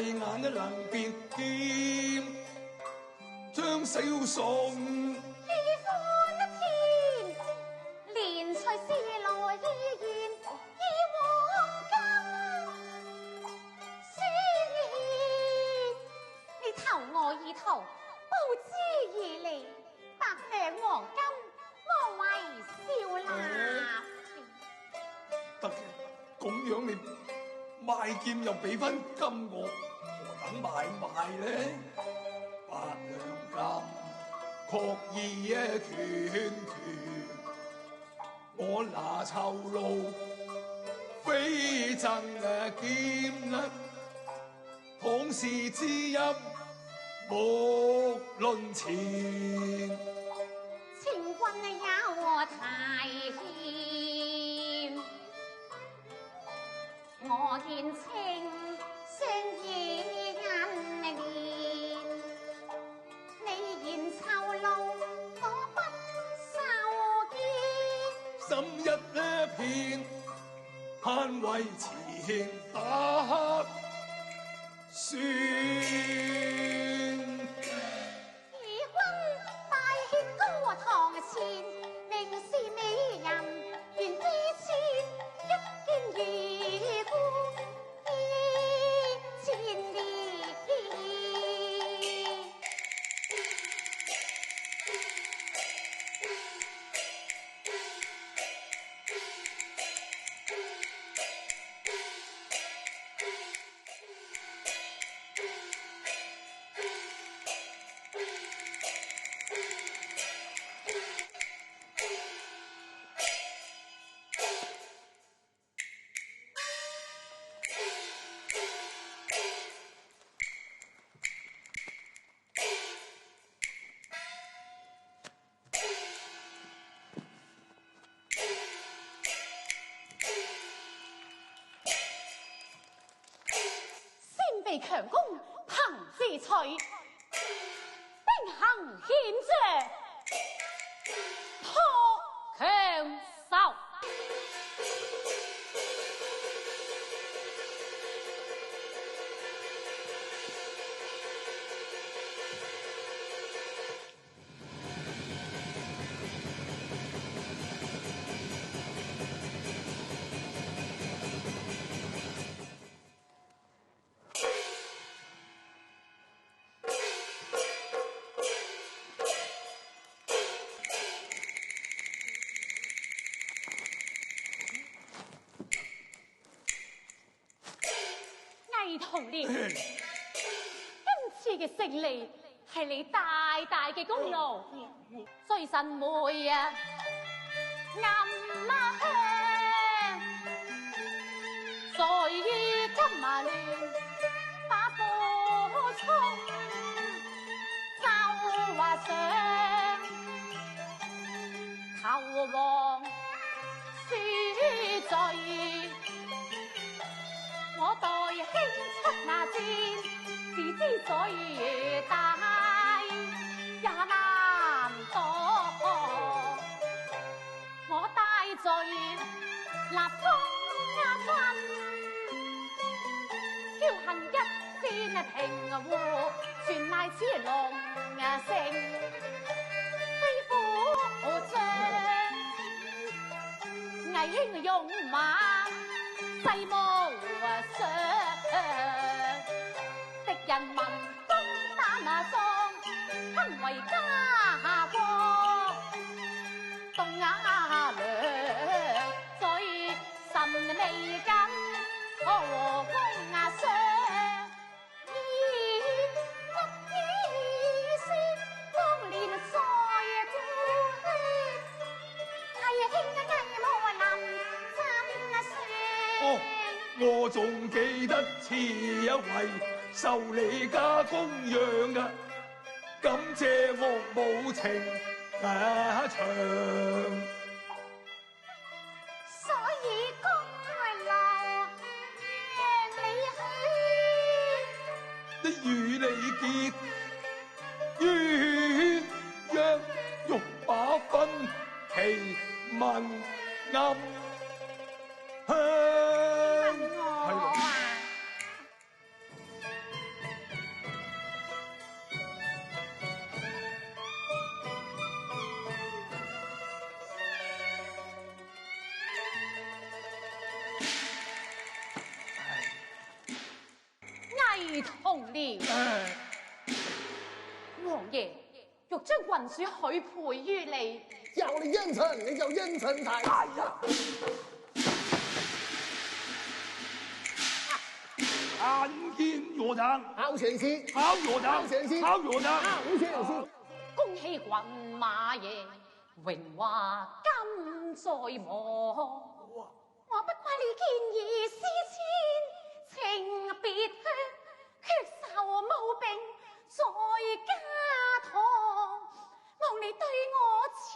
眼能辨劍，將小送喜歡天，連隨絲來意言，以黃金書言。你投我意圖，報之而嚟，百兩黃金，莫為笑納。得嘅，咁樣你賣劍又俾翻金我，何等買賣呢？百兩金確意拳拳，我拿酬勞非贈劍啦，倘是知音莫論前。請君有提獻，我見情相依眼連，你言酬勞我不受見，心一片盼為前打算。義君大獻高堂前，明是美人願依前，一見義故依千年。被強攻憑自取，兵行險着，破強手。同年，今次嘅勝利係你大大嘅功勞，罪臣妹啊，暗香，在於金馬亂，把火衝，奏華上，求王恕罪。我代卿出那戰，自知罪大也難躲。我帶罪立功勳，僥倖一戰平戶，全賴此龍城飛虎將，魏興勇馬。世無雙，敵人民攻打莊，吞為家國。東亞良最神未敢，何公上以不以先，光年在顧，係兄弟無能。我仲記得此一位受你家供養噶，感謝我母情長。所以功勞讓你去，與你結鴛鴦，欲把分期問暗香。問我啊，通了。王爺欲將雲鼠許配於你，叫你應承你就應承大。哎呀！参見羅長，好前事，好羅長，好前事，好羅長，好前事。恭喜郡馬爺榮華今在望。我不怪你見異思遷，情別去，卻受毛病在家堂。望你對我似